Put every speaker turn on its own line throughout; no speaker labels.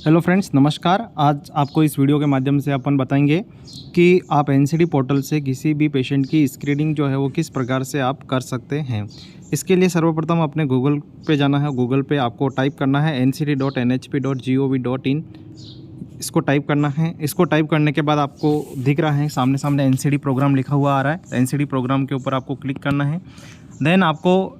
Hello friends, नमस्कार। आज आपको इस वीडियो के माध्यम से अपन बताएंगे कि आप एनसीडी पोर्टल से किसी भी पेशेंट की स्क्रीनिंग जो है वो किस प्रकार से आप कर सकते हैं। इसके लिए सर्वप्रथम अपने गूगल पे जाना है। गूगल पे आपको टाइप करना है ncd.nhp.gov.in। इसको टाइप करना है। इसको टाइप करने के बाद आपको दिख रहा है सामने एनसीडी प्रोग्राम लिखा हुआ आ रहा है। एनसीडी प्रोग्राम के ऊपर आपको क्लिक करना है। देन आपको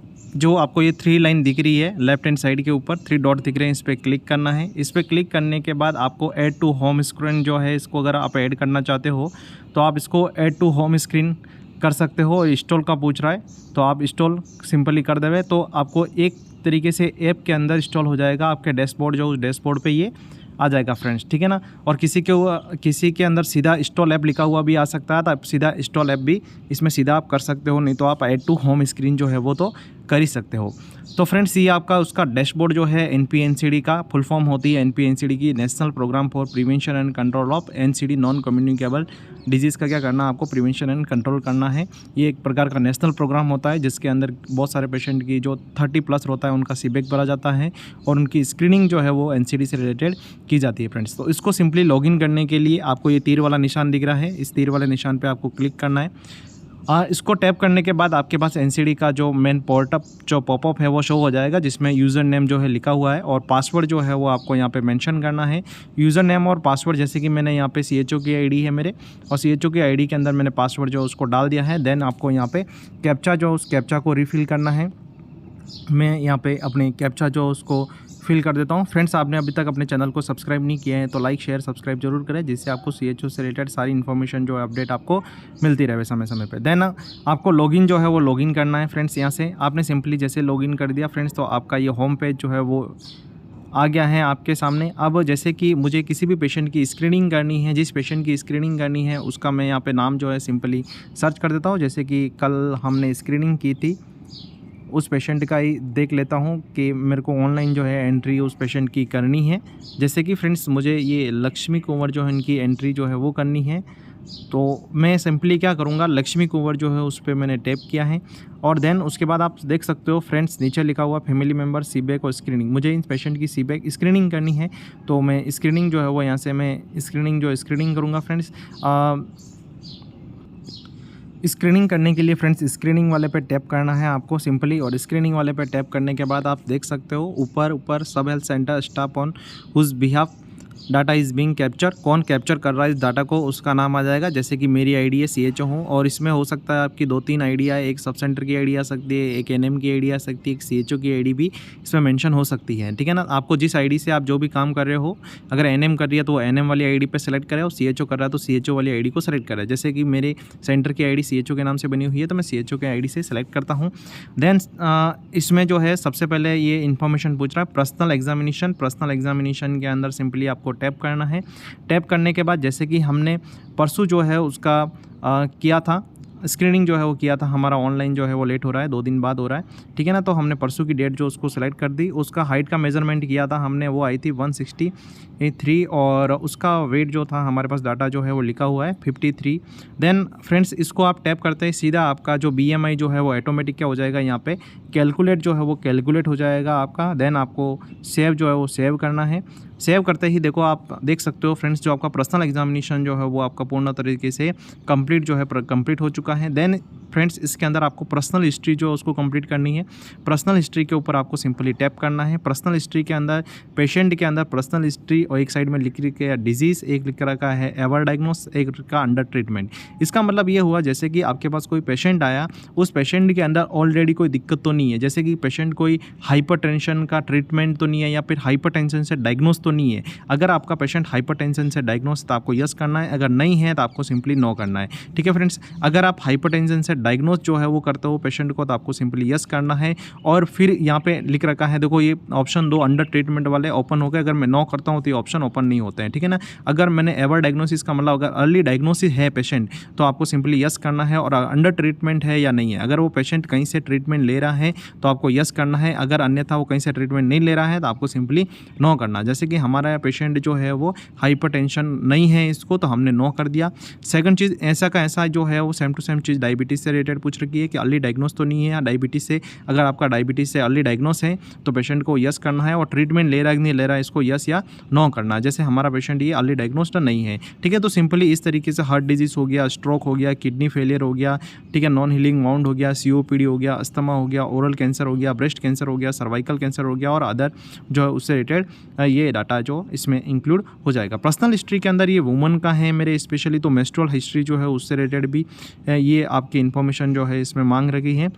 ये 3 लाइन दिख रही है लेफ्ट हैंड साइड के ऊपर 3 डॉट दिख रहे हैं, इस पर क्लिक करना है। इस पर क्लिक करने के बाद आपको ऐड टू होम स्क्रीन जो है, इसको अगर आप ऐड करना चाहते हो तो आप इसको ऐड टू होम स्क्रीन कर सकते हो। इंस्टॉल का पूछ रहा है तो आप इंस्टॉल सिंपली कर देवे तो आपको एक तरीके से ऐप के अंदर इंस्टॉल हो जाएगा आपके डैशबोर्ड, जो उस डैशबोर्ड पे ये आ जाएगा फ्रेंड्स, ठीक है ना। और किसी के अंदर सीधा इंस्टॉल ऐप लिखा हुआ भी आ सकता है, तो आप सीधा इंस्टॉल ऐप भी इसमें सीधा आप कर सकते हो, नहीं तो आप ऐड टू होम स्क्रीन जो है वो तो कर ही सकते हो। तो फ्रेंड्स, ये आपका उसका डैशबोर्ड जो है एनपीएनसीडी का फुल फॉर्म होती है एनपीएनसीडी की, national programme for prevention and control of NCD non communicable disease का क्या करना है आपको, प्रिवेंशन एंड कंट्रोल करना है। ये एक प्रकार का नेशनल प्रोग्राम होता है जिसके अंदर बहुत सारे पेशेंट की जो 30+ होता है उनका सीबेक भरा जाता है और उनकी स्क्रीनिंग जो है वो एनसीडी से रिलेटेड की जाती है फ्रेंड्स। तो इसको सिंपली लॉगिन करने के लिए आपको ये तीर वाला निशान दिख रहा है, इस तीर वाले निशान पे आपको क्लिक करना है। इसको टैप करने के बाद आपके पास एनसीडी का जो मेन पोर्टअप जो पॉपअप है वो शो हो जाएगा, जिसमें यूज़र नेम जो है लिखा हुआ है और पासवर्ड जो है वो आपको यहाँ पे मेंशन करना है। यूज़र नेम और पासवर्ड, जैसे कि मैंने यहाँ पे CHO की आईडी है मेरे, और CHO की आईडी के अंदर मैंने पासवर्ड जो उसको डाल दिया है। देन आपको यहाँ पे कैप्चा जो उस कैप्चा को रिफ़िल करना है। मैं यहाँ पे अपने कैप्चा जो उसको फिल कर देता हूँ। फ्रेंड्स, आपने अभी तक अपने चैनल को सब्सक्राइब नहीं किया है तो लाइक शेयर सब्सक्राइब जरूर करें, जिससे आपको CHO से रिलेटेड सारी इन्फॉर्मेशन जो है अपडेट आपको मिलती रहे समय समय पे। देन आपको लॉगिन जो है वो लॉगिन करना है फ्रेंड्स। यहाँ से आपने सिंपली जैसे लॉगिन कर दिया फ्रेंड्स तो आपका ये होम पेज जो है वो आ गया है आपके सामने। अब जैसे कि मुझे किसी भी पेशेंट की स्क्रीनिंग करनी है, जिस पेशेंट की स्क्रीनिंग करनी है उसका मैं यहाँ पे नाम जो है सिंपली सर्च कर देता हूँ। जैसे कि कल हमने स्क्रीनिंग की थी, उस पेशेंट का ही देख लेता हूँ कि मेरे को ऑनलाइन जो है एंट्री उस पेशेंट की करनी है। जैसे कि फ्रेंड्स मुझे ये लक्ष्मी कुंवर जो है इनकी एंट्री जो है वो करनी है, तो मैं सिंपली क्या करूँगा, लक्ष्मी कुंवर जो है उस पर मैंने टैप किया है। और देन उसके बाद आप देख सकते हो फ्रेंड्स नीचे लिखा हुआ फैमिली मेम्बर सीबेक और स्क्रीनिंग। मुझे इन पेशेंट की सीबेक स्क्रीनिंग करनी है, तो मैं स्क्रीनिंग जो है वो यहाँ से मैं स्क्रीनिंग करूँगा फ्रेंड्स। स्क्रीनिंग करने के लिए फ्रेंड्स स्क्रीनिंग वाले पे टैप करना है आपको सिंपली, और स्क्रीनिंग वाले पे टैप करने के बाद आप देख सकते हो ऊपर sub health centre staff on whose behalf data is being capture. कौन कैप्चर कर रहा है इस डाटा को उसका नाम आ जाएगा। जैसे कि मेरी आईडी है CHO हूँ, और इसमें हो सकता है आपकी 2-3 आईडी है, एक सब सेंटर की आईडी आ सकती है, एक NM की आईडी आ सकती है, एक CHO की आईडी भी इसमें मेंशन हो सकती है, ठीक है ना। आपको जिस आईडी से आप जो भी काम कर रहे हो, अगर NM कर रही है तो NM वाली आईडी पे सेलेक्ट करें, और CHO कर रहा है तो CHO वाली आईडी को सेलेक्ट करें। जैसे कि मेरे सेंटर की आईडी CHO के नाम से बनी हुई है तो मैं CHO के आईडी से सेलेक्ट करता हूँ। देन इसमें जो है सबसे पहले ये इन्फॉर्मेशन पूछ रहा है पर्सनल एग्जामिनेशन के अंदर सिंपली आपको टैप करना है। टैप करने के बाद जैसे कि हमने परसों जो है उसका किया था स्क्रीनिंग जो है वो किया था, हमारा ऑनलाइन जो है वो लेट हो रहा है, 2 दिन बाद हो रहा है, ठीक है ना। तो हमने परसों की डेट जो उसको सेलेक्ट कर दी। उसका हाइट का मेजरमेंट किया था हमने, वो आई थी 163, और उसका वेट जो था हमारे पास डाटा जो है वो लिखा हुआ है 53। देन फ्रेंड्स इसको आप टैप करते हैं सीधा आपका जो BMI जो है वो ऑटोमेटिक क्या हो जाएगा, यहाँ पे कैलकुलेट जो है वो कैलकुलेट हो जाएगा आपका। देन आपको सेव जो है वो सेव करना है। सेव करते ही देखो आप देख सकते हो फ्रेंड्स जो आपका पर्सनल एग्जामिनेशन जो है वो आपका पूर्ण तरीके से कंप्लीट हो चुका है। देन फ्रेंड्स इसके अंदर आपको पर्सनल हिस्ट्री जो उसको कंप्लीट करनी है। पर्सनल हिस्ट्री के ऊपर आपको सिंपली टैप करना है। पर्सनल हिस्ट्री के अंदर पेशेंट के अंदर पर्सनल हिस्ट्री, और एक साइड में लिख रखा है डिजीज़, एक लिख रखा है एवर डायग्नोस, एक का अंडर ट्रीटमेंट। इसका मतलब ये हुआ जैसे कि आपके पास कोई पेशेंट आया, उस पेशेंट के अंदर ऑलरेडी कोई दिक्कत तो नहीं है, जैसे कि पेशेंट कोई हाइपरटेंशन का ट्रीटमेंट तो नहीं है या फिर हाइपरटेंशन से डायग्नोस तो नहीं है। अगर आपका पेशेंट हाइपरटेंशन से डायग्नोस तो आपको यस करना है, अगर नहीं है तो आपको सिंपली नो करना है, ठीक है फ्रेंड्स। अगर आप हाइपरटेंशन से डायग्नोस जो है वो करते हो पेशेंट को तो आपको सिंपली यस करना है। और फिर यहाँ पे लिख रखा है देखो, ये ऑप्शन 2 अंडर ट्रीटमेंट वाले ओपन हो गए। अगर मैं नो करता हूँ तो ये ऑप्शन ओपन नहीं होते हैं, ठीक है ना। अगर मैंने एवर डायग्नोसिस का मतलब अगर अर्ली डायग्नोसिस है पेशेंट तो आपको सिंपली यस करना है, और अंडर ट्रीटमेंट है या नहीं है। अगर वो पेशेंट कहीं से ट्रीटमेंट ले रहा है तो आपको यस करना है, अगर अन्यथा वो कहीं से ट्रीटमेंट नहीं ले रहा है तो आपको सिंपली नो करना। जैसे कि हमारा पेशेंट जो है वो हाइपरटेंशन नहीं है इसको, तो हमने नो कर दिया। सेकंड चीज़, ऐसा का ऐसा जो है वो सेम टू सेम चीज़ डायबिटीज़ से रिलेटेड पूछ रखी है कि अर्ली डायग्नोस तो नहीं है या डायबिटीज़ से, अगर आपका डायबिटीज़ से अर्ली डायग्नोस है तो पेशेंट को यस करना है, और ट्रीटमेंट ले रहा है कि नहीं ले रहा है इसको यस या नो करना। जैसे हमारा पेशेंट ये अर्ली डायग्नोस्ड नहीं है, ठीक है, तो सिंपली इस तरीके से हार्ट डिजीज़ हो गया, स्ट्रोक हो गया, किडनी फेलियर हो गया, ठीक है, नॉन हीलिंग वाउंड हो गया, COPD हो गया, अस्थमा हो गया, ओरल कैंसर हो गया, ब्रेस्ट कैंसर हो गया, सर्वाइकल कैंसर हो गया, और अदर जो है उससे रिलेटेड ये डाटा जो इसमें इंक्लूड हो जाएगा। पर्सनल हिस्ट्री के अंदर ये वुमन का है मेरे स्पेशली, तो मेंस्ट्रुअल हिस्ट्री जो है उससे रिलेटेड भी ये आपकी इन्फॉर्मेशन जो है इसमें मांग रही है।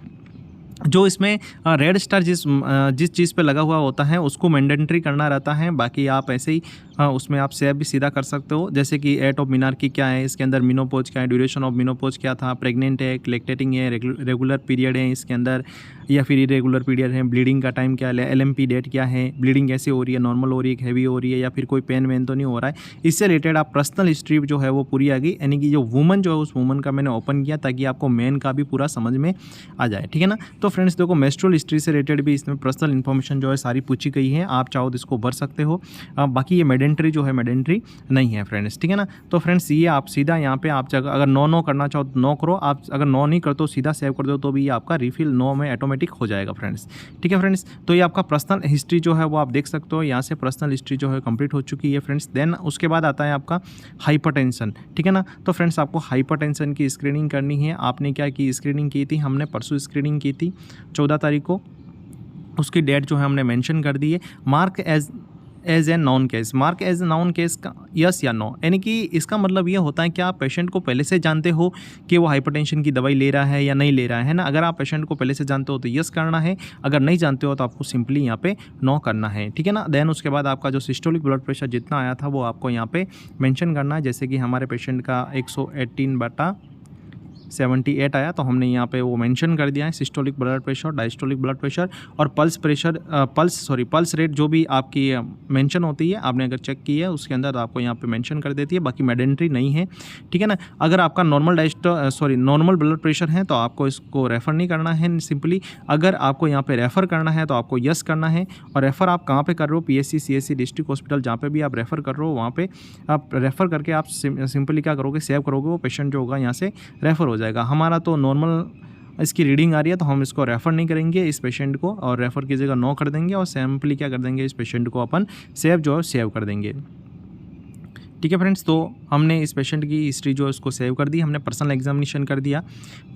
जो इसमें रेड स्टार जिस चीज़ पे लगा हुआ होता है उसको मैंडेटरी करना रहता है, बाकी आप ऐसे ही उसमें आप सेव भी सीधा कर सकते हो। जैसे कि एट ऑफ मिनार्की क्या है, इसके अंदर मिनोपोज क्या है, ड्यूरेशन ऑफ मिनोपोज क्या था, प्रेग्नेंट है, लैक्टेटिंग है, रेगुलर पीरियड है इसके अंदर या फिर इरेगुलर पीरियड है, ब्लीडिंग का टाइम क्या है, LMP डेट क्या है, ब्लीडिंग कैसे हो रही है, नॉर्मल हो रही है, हैवी हो रही है, या फिर कोई पेन वेन तो नहीं हो रहा है। इससे रिलेटेड आप पर्सनल हिस्ट्री जो है वो पूरी आ गई, यानी कि जो वुमन जो है उस वुमन का मैंने ओपन किया ताकि आपको मेन का भी पूरा समझ में आ जाए, ठीक है ना। तो फ्रेंड्स देखो, मेंस्ट्रुअल हिस्ट्री से रिलेटेड भी इसमें पर्सनल इन्फॉर्मेशन जो है सारी पूछी गई है, आप चाहो तो इसको भर सकते हो। बाकी ये मैंडेटरी जो है मैंडेटरी नहीं है फ्रेंड्स, ठीक है ना। तो फ्रेंड्स ये आप सीधा यहाँ पे आप अगर नो करना चाहो तो नो करो, आप अगर नो नहीं करते हो सीधा सेव कर दो तो भी ये आपका रिफिल नो में ऑटोमेटिक हो जाएगा फ्रेंड्स, ठीक है फ्रेंड्स। तो ये आपका पर्सनल हिस्ट्री जो है वो आप देख सकते हो, यहाँ से पर्सनल हिस्ट्री जो है कंप्लीट हो चुकी है फ्रेंड्स। देन उसके बाद आता है आपका हाइपरटेंशन, ठीक है ना। तो फ्रेंड्स आपको हाइपरटेंशन की स्क्रीनिंग करनी है। आपने क्या की स्क्रीनिंग की थी, हमने परसों स्क्रीनिंग की थी 14 तारीख को, उसकी डेट जो है हमने मेंशन कर दी है। Mark as a non case, mark as a non case का यस या नो, यानी कि इसका मतलब ये होता है कि आप पेशेंट को पहले से जानते हो कि वो हाइपरटेंशन की दवाई ले रहा है या नहीं ले रहा है ना। अगर आप पेशेंट को पहले से जानते हो तो यस करना है, अगर नहीं जानते हो तो आपको सिंपली यहाँ पे नो करना है, ठीक है ना। देन उसके बाद आपका जो सिस्टोलिक ब्लड प्रेशर जितना आया था वो आपको यहाँ पे मेंशन करना है। जैसे कि हमारे पेशेंट का 118/78 आया, तो हमने यहाँ पे वो मेंशन कर दिया है systolic blood pressure, diastolic blood pressure और पल्स रेट जो भी आपकी मेंशन होती है, आपने अगर चेक की है उसके अंदर आपको यहाँ पे मेंशन कर देती है। बाकी मैंडेटरी नहीं है, ठीक है ना। अगर आपका नॉर्मल ब्लड प्रेशर है तो आपको इसको रेफ़र नहीं करना है सिंपली। अगर आपको यहाँ पे रेफ़र करना है तो आपको यस करना है। और रेफ़र आप कहाँ पे कर रहे हो, PSC CSC डिस्ट्रिक्ट हॉस्पिटल जहाँ पे भी आप रेफ़र कर रहे हो वहाँ पे आप रेफ़र करके आप सिंपली क्या करोगे, सेव करोगे, वो पेशेंट जो होगा यहाँ से रेफ़र हो जाएगा। हमारा तो नॉर्मल इसकी रीडिंग आ रही है तो हम इसको रेफ़र नहीं करेंगे इस पेशेंट को, और रेफ़र की जगह नो कर देंगे और सिंपली क्या कर देंगे, इस पेशेंट को अपन सेव जो है सेव कर देंगे, ठीक है फ्रेंड्स। तो हमने इस पेशेंट की हिस्ट्री जो है उसको सेव कर दी, हमने पर्सनल एग्जामिनेशन कर दिया,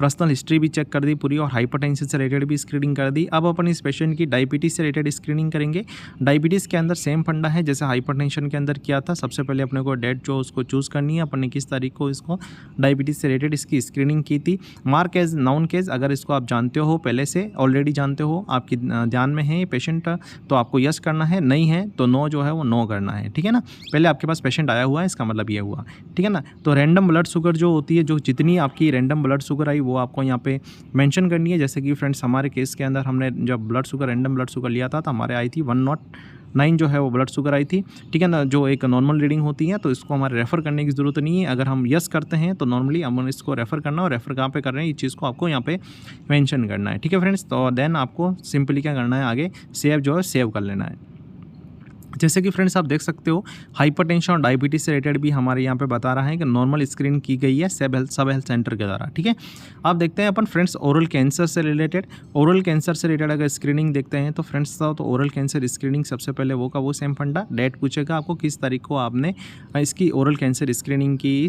पर्सनल हिस्ट्री भी चेक कर दी पूरी, और हाइपरटेंशन से रिलेटेड भी स्क्रीनिंग कर दी। अब अपन इस पेशेंट की डायबिटीज़ से रिलेटेड स्क्रीनिंग करेंगे। डायबिटीज़ के अंदर सेम फंडा है जैसे हाइपरटेंशन के अंदर किया था। सबसे पहले अपने को डेट जो उसको चूज़ करनी है, अपन ने किस तारीख को इसको डायबिटीज़ से रिलेटेड इसकी स्क्रीनिंग की थी। मार्क एज नाउन केस, अगर इसको आप जानते हो, पहले से ऑलरेडी जानते हो, आपकी ध्यान में है ये पेशेंट, तो आपको यस करना है, नहीं है तो नो जो है वो नो करना है, ठीक है ना। पहले आपके पास पेशेंट आया हुआ है, इसका मतलब ये हुआ, ठीक है ना। तो रैंडम ब्लड शुगर जो होती है, जो जितनी आपकी रैंडम ब्लड शुगर आई वो आपको यहाँ पे मेंशन करनी है। जैसे कि फ्रेंड्स हमारे केस के अंदर हमने जब blood sugar random blood sugar लिया था तो हमारे आई थी 109 जो है वो ब्लड शुगर आई थी, ठीक है ना, जो एक नॉर्मल रीडिंग होती है। तो इसको हमारे रेफ़र करने की ज़रूरत नहीं है। अगर हम यस करते हैं तो नॉर्मली हम इसको रेफ़र करना, और रेफ़र कहाँ पे कर रहे हैं इस चीज़ को आपको यहाँ पे मेंशन करना है, ठीक है फ्रेंड्स। तो देन आपको सिंपली क्या करना है, आगे सेव जो है सेव कर लेना है। जैसे कि फ्रेंड्स आप देख सकते हो, हाइपरटेंशन और डायबिटीज़ से रिलेटेड भी हमारे यहाँ पे बता रहा है कि नॉर्मल स्क्रीन की गई है सब हेल्थ सेंटर के द्वारा, ठीक है। आप देखते हैं अपन फ्रेंड्स ओरल कैंसर से रिलेटेड अगर स्क्रीनिंग देखते हैं तो फ्रेंड्स तो ओरल कैंसर स्क्रीनिंग सबसे पहले वो का वो सेम फंडा, डेट पूछेगा आपको किस तारीख को आपने इसकी ओरल कैंसर स्क्रीनिंग की,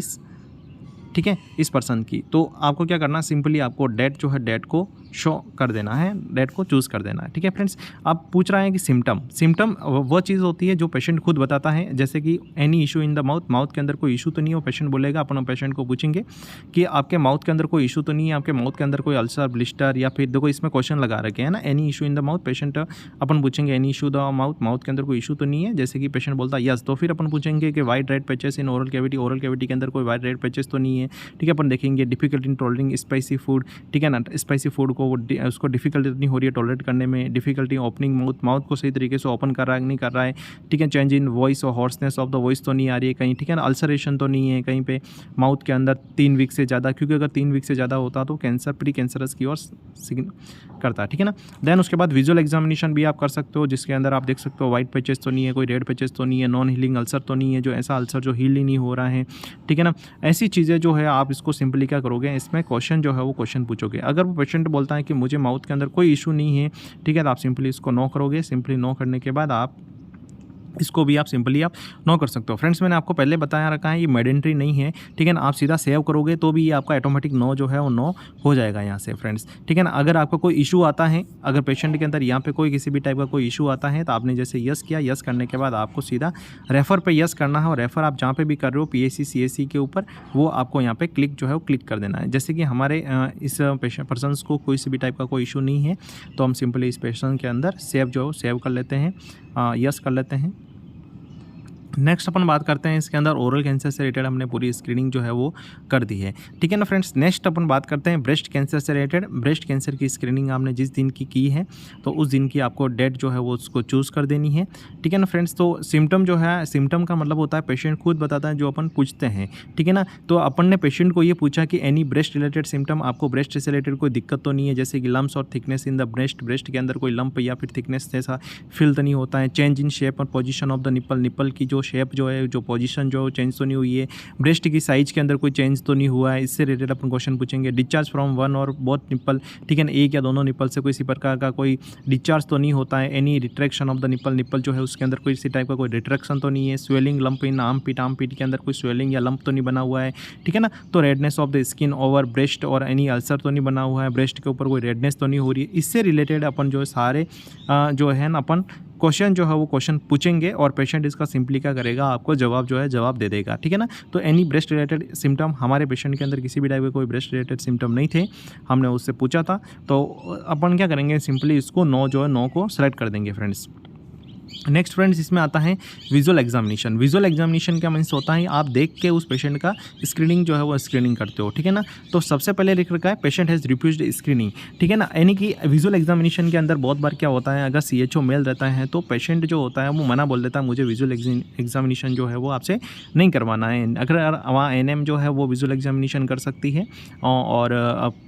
ठीक है, इस पर्सन की। तो आपको क्या करना, सिंपली आपको डेट जो है डेट को शो कर देना है, डेट को चूज़ कर देना है, ठीक है फ्रेंड्स। आप पूछ रहे हैं कि सिम्टम वो चीज़ होती है जो पेशेंट खुद बताता है। जैसे कि any issue in the mouth के अंदर कोई इशू तो नहीं है, वो पेशेंट बोलेगा। अपन पेशेंट को पूछेंगे कि आपके माउथ के अंदर कोई इशू तो नहीं है, आपके माउथ के अंदर कोई अल्सर ब्लिस्टर, या फिर देखो इसमें क्वेश्चन लगा रखे हैं ना, any issue in the mouth, patient अपन पूछेंगे एनी इशू द माउथ के अंदर कोई इशू तो नहीं है। जैसे कि पेशेंट बोलता है यस, तो फिर अपन पूछेंगे कि white red patches in oral cavity के अंदर कोई वाइट रेड पैचेस तो नहीं है, ठीक है। अपन देखेंगे डिफिकल्ट इन टॉलरिंग स्पाइसी फूड, ठीक है ना, स्पाइसी फूड को को उसको डिफ़िकल्टी नहीं हो रही है टॉलरेट करने में, डिफ़िकल्टी ओपनिंग माउथ को सही तरीके से ओपन कर रहा है नहीं कर रहा है, ठीक है, चेंज इन वॉइस और हॉर्सनेस ऑफ द वॉइस तो नहीं आ रही है कहीं, ठीक है ना, अल्सरेशन तो नहीं है कहीं पे माउथ के अंदर 3 वीक से ज़्यादा, क्योंकि अगर 3 वीक से ज़्यादा होता तो कैंसर प्री कैंसरस की ओर करता है, ठीक है ना। देन उसके बाद विजुअल एग्जामिनेशन भी आप कर सकते हो, जिसके अंदर आप देख सकते हो वाइट पैचेस तो नहीं है, कोई रेड पैचेस तो नहीं है, नॉन हीलिंग अल्सर तो नहीं है, जो ऐसा अल्सर जो हील ही नहीं हो रहा है, ठीक है ना। ऐसी चीज़ें जो है आप इसको सिंपली क्या करोगे, इसमें क्वेश्चन जो है वो क्वेश्चन पूछोगे। अगर वो पेशेंट बोलता है कि मुझे माउथ के अंदर कोई इशू नहीं है, ठीक है, तो आप सिंपली इसको नो करोगे। सिंपली नो करने के बाद आप इसको भी आप सिंपली आप नो कर सकते हो। फ्रेंड्स मैंने आपको पहले बताया रखा है ये मैंडेटरी नहीं है, ठीक है ना। आप सीधा सेव करोगे तो भी ये आपका ऑटोमेटिक नो जो है वो नो हो जाएगा यहाँ से फ्रेंड्स, ठीक है ना। अगर आपका कोई इशू आता है, अगर पेशेंट के अंदर यहाँ पे कोई किसी भी टाइप का कोई इशू आता है तो आपने जैसे यस किया, यस करने के बाद आपको सीधा रेफ़र पे यस करना है, और रेफ़र आप जहाँ पे भी कर रहे हो PAC CAC के ऊपर, वो आपको यहाँ पे क्लिक जो है वो क्लिक कर देना है। जैसे कि हमारे इस पर्सनस को कोई सी भी टाइप का कोई इशू नहीं है, तो हम सिंपली इस पर्सन के अंदर सेव जो सेव कर लेते हैं, यस कर लेते हैं। नेक्स्ट अपन बात करते हैं इसके अंदर ओरल कैंसर से रिलेटेड हमने पूरी स्क्रीनिंग जो है वो कर दी है, ठीक है ना फ्रेंड्स। नेक्स्ट अपन बात करते हैं ब्रेस्ट कैंसर से रिलेटेड। ब्रेस्ट कैंसर की स्क्रीनिंग आपने जिस दिन की है तो उस दिन की आपको डेट जो है वो उसको चूज़ कर देनी है, ठीक है ना फ्रेंड्स। तो सिम्टम जो है, सिम्टम का मतलब होता है पेशेंट खुद बताता है जो अपन पूछते हैं, ठीक है ना। तो अपन ने पेशेंट को ये पूछा कि एनी ब्रेस्ट रिलेटेड सिम्टम, आपको ब्रेस्ट से रिलेटेड कोई दिक्कत तो नहीं है, जैसे कि लम्स और थिकनेस इन द ब्रेस्ट के अंदर कोई लंप या फिर थिकनेस जैसा फील तो नहीं होता है, चेंज इन शेप और पोजीशन ऑफ द निप्पल की जो शेप जो है, जो पोजीशन जो चेंज तो नहीं हुई है, ब्रेस्ट की साइज के अंदर कोई चेंज तो नहीं हुआ है, इससे रिलेटेड अपन क्वेश्चन पूछेंगे। डिस्चार्ज फ्रॉम वन और बोथ निप्पल, ठीक है ना, एक या दोनों निप्पल से कोई इसी प्रकार का कोई डिस्चार्ज तो नहीं होता है। Any retraction of the nipple जो है उसके अंदर कोई इसी टाइप का कोई रिट्रैक्शन तो नहीं है। स्वेलिंग लंप इन आर्म पीट के अंदर कोई स्वेलिंग या लंप तो नहीं बना हुआ है, ठीक है ना। तो redness of the skin over breast और एनी अल्सर तो नहीं बना हुआ है, ब्रेस्ट के ऊपर कोई रेडनेस तो नहीं हो रही है। इससे रिलेटेड अपन जो है सारे जो है ना अपन क्वेश्चन जो है वो क्वेश्चन पूछेंगे, और पेशेंट इसका सिंपली क्या करेगा, आपको जवाब जो है जवाब दे देगा, ठीक है ना। तो एनी ब्रेस्ट रिलेटेड सिम्टम, हमारे पेशेंट के अंदर किसी भी टाइप के कोई ब्रेस्ट रिलेटेड सिम्टम नहीं थे, हमने उससे पूछा था, तो अपन क्या करेंगे, सिंपली इसको नो जो है नो को सेलेक्ट कर देंगे फ्रेंड्स। नेक्स्ट फ्रेंड्स इसमें आता है विजुअल एग्जामिनेशन। विजुअल एग्जामिनेशन क्या मीन्स होता है, आप देख के उस पेशेंट का स्क्रीनिंग जो है वो स्क्रीनिंग करते हो, ठीक है ना। तो सबसे पहले लिख रखा है पेशेंट हैज़ रिफ्यूज्ड स्क्रीनिंग, ठीक है ना। यानी कि विजुअल एग्जामिनेशन के अंदर बहुत बार क्या होता है, अगर CHO मेल रहता है तो पेशेंट जो होता है वो मना बोल देता है, मुझे विजुअल एग्जामिनेशन जो है वो आपसे नहीं करवाना है। अगर वहाँ NM जो है वो विजुअल एग्जामिनेशन कर सकती है, और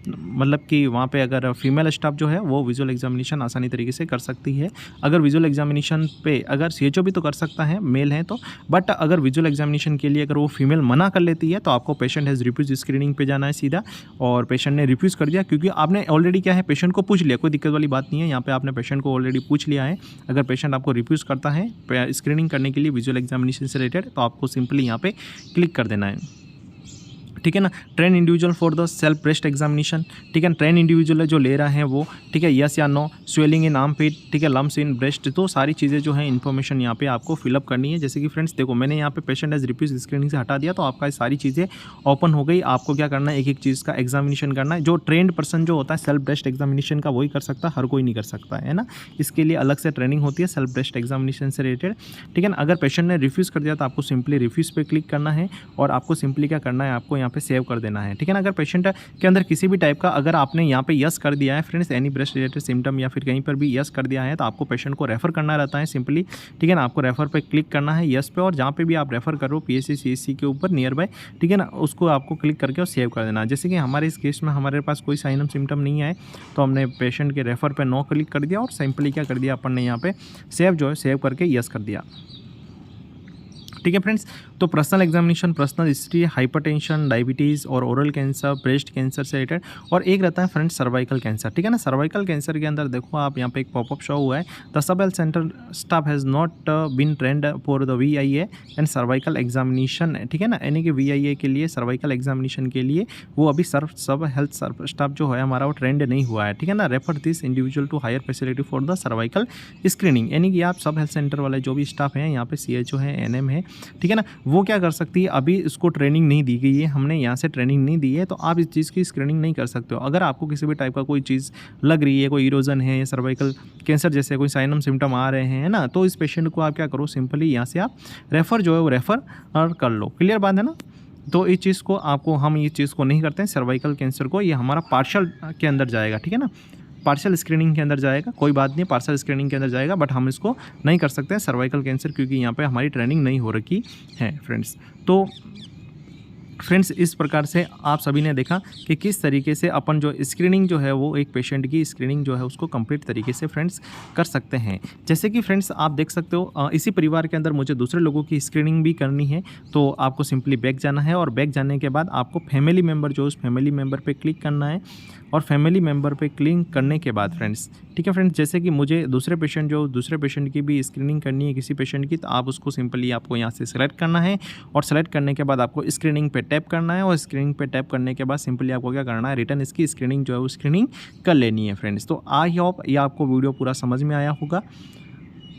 मतलब कि वहाँ पर अगर फीमेल स्टाफ जो है वो विजुअल एग्जामिनेशन आसानी तरीके से कर सकती है। अगर विजुअल एग्जामिनेशन पे अगर CHO भी तो कर सकता है मेल है तो, बट अगर विजुअल एग्जामिनेशन के लिए अगर वो फीमेल मना कर लेती है तो आपको पेशेंट हैज़ रिफ्यूज स्क्रीनिंग पे जाना है सीधा, और पेशेंट ने रिफ्यूज़ कर दिया क्योंकि आपने ऑलरेडी क्या है पेशेंट को पूछ लिया, कोई दिक्कत वाली बात नहीं है, यहाँ पे आपने पेशेंट को ऑलरेडी पूछ लिया है। अगर पेशेंट आपको रिफ्यूज़ करता है स्क्रीनिंग करने के लिए विजुअल एग्जामिनेशन से रिलेटेड, तो आपको सिंपली यहाँ पे क्लिक कर देना है, ठीक है ना। Train individual for the self breast examination, ठीक है, ट्रेन इंडिविजुअल है जो ले रहा है वो, ठीक है, यस या नो, स्वेलिंग इन आर्म पिट, ठीक है, लम्स इन ब्रेस्ट, तो सारी चीज़ें जो है इन्फॉर्मेशन यहाँ पे आपको फिलअप करनी है। जैसे कि फ्रेंड्स देखो मैंने यहाँ पे पेशेंट एज रिफ्यूज स्क्रीनिंग से हटा दिया, तो आपका सारी चीज़ें ओपन हो गई। आपको क्या करना है, एक एक चीज़ का एग्जामिनेशन करना है। जो ट्रेंड पर्सन जो होता है सेल्फ ब्रेस्ट एग्जामिनेशन का वही कर सकता है, हर कोई नहीं कर सकता है ना, इसके लिए अलग से ट्रेनिंग होती है सेल्फ ब्रेस्ट एग्जामिनेशन से रिलेटेड, ठीक है ना। अगर पेशेंट ने रिफ्यूज़ कर दिया तो आपको सिंपली रिफ्यूज़ पे क्लिक करना है, और आपको सिंपली क्या करना है, आपको यहाँ पे सेव कर देना है, ठीक है ना। अगर पेशेंट के अंदर किसी भी टाइप का अगर आपने यहाँ पे यस कर दिया है friends, any breast related symptom या फिर कहीं पर भी यस कर दिया है, तो आपको पेशेंट को रेफर करना रहता है सिंपली, ठीक है ना। आपको रेफर पे क्लिक करना है यस पे, और जहाँ पे भी आप रेफर करो PAC CAC के ऊपर नियर बाय, ठीक है ना, उसको आपको क्लिक करके और सेव कर देना। जैसे कि हमारे इस केस में हमारे पास कोई साइनम सिम्टम नहीं आए, तो हमने पेशेंट के रेफर पे नो क्लिक कर दिया, और सिंपली क्या कर दिया अपन ने यहाँ पे सेव जो है सेव करके यस कर दिया, ठीक है फ्रेंड्स। तो personal examination, personal history, hypertension, diabetes और ओरल कैंसर, ब्रेस्ट कैंसर से रिलेटेड, और एक रहता है फ्रेंड्स सर्वाइकल कैंसर, ठीक है ना। सर्वाइकल कैंसर के अंदर देखो आप यहाँ पे एक पॉपअप शो हुआ है, the sub health centre staff has not been trained for the VIA and cervical examination, ठीक है ना। यानी कि VIA के लिए, सर्वाइकल एग्जामिनेशन के लिए वो अभी सब हेल्थ स्टाफ जो है हमारा वो ट्रेंड नहीं हुआ है, ठीक है ना। Refer this individual to higher facility for the cervical screening, यानी कि आप सब हेल्थ सेंटर वाले जो भी स्टाफ हैं, यहाँ पे CHO है, NM है, ठीक है ना, वो क्या कर सकती है, अभी इसको ट्रेनिंग नहीं दी गई है, हमने यहाँ से ट्रेनिंग नहीं दी है, तो आप इस चीज़ की स्क्रीनिंग नहीं कर सकते हो। अगर आपको किसी भी टाइप का कोई चीज़ लग रही है, कोई इरोजन है या सर्वाइकल कैंसर जैसे कोई साइनम सिम्टम आ रहे हैं ना, तो इस पेशेंट को आप क्या करो, सिंपली यहाँ से आप रेफ़र जो है वो रेफ़र कर लो। क्लियर बात है ना। तो इस चीज़ को आपको हम ये चीज़ को नहीं करते हैं सर्वाइकल कैंसर को, ये हमारा पार्शियल के अंदर जाएगा, ठीक है ना, पार्शियल स्क्रीनिंग के अंदर जाएगा, कोई बात नहीं, पार्शियल स्क्रीनिंग के अंदर जाएगा, बट हम इसको नहीं कर सकते हैं सर्वाइकल कैंसर, क्योंकि यहाँ पे हमारी ट्रेनिंग नहीं हो रखी है फ्रेंड्स। तो फ्रेंड्स इस प्रकार से आप सभी ने देखा कि किस तरीके से अपन जो स्क्रीनिंग जो है वो एक पेशेंट की स्क्रीनिंग जो है उसको कंप्लीट तरीके से फ्रेंड्स कर सकते हैं। जैसे कि फ्रेंड्स आप देख सकते हो इसी परिवार के अंदर मुझे दूसरे लोगों की स्क्रीनिंग भी करनी है, तो आपको सिंपली बैक जाना है और बैक जाने के बाद आपको फैमिली मेम्बर जो उस फैमिली मेम्बर पे क्लिक करना है और फैमिली मेम्बर पे क्लिक करने के बाद फ्रेंड्स, ठीक है फ्रेंड्स, जैसे कि मुझे दूसरे पेशेंट की भी स्क्रीनिंग करनी है किसी पेशेंट की, तो आप उसको सिंपली आपको यहाँ से सेलेक्ट करना है और सेलेक्ट करने के बाद आपको स्क्रीनिंग पे टैप करना है और स्क्रीनिंग पे टैप करने के बाद सिंपली आपको क्या करना है, रिटर्न इसकी स्क्रीनिंग जो है वो स्क्रीनिंग कर लेनी है फ्रेंड्स। तो आई होप ये आपको वीडियो पूरा समझ में आया होगा,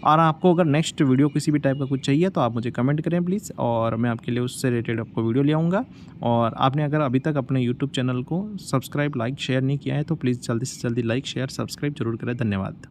और आपको अगर नेक्स्ट वीडियो किसी भी टाइप का कुछ चाहिए तो आप मुझे कमेंट करें प्लीज़, और मैं आपके लिए उससे रिलेटेड आपको वीडियो ले आऊँगा। और आपने अगर अभी तक अपने यूट्यूब चैनल को सब्सक्राइब, लाइक, शेयर नहीं किया है तो प्लीज़ जल्दी से जल्दी लाइक, शेयर, सब्सक्राइब जरूर करें। धन्यवाद।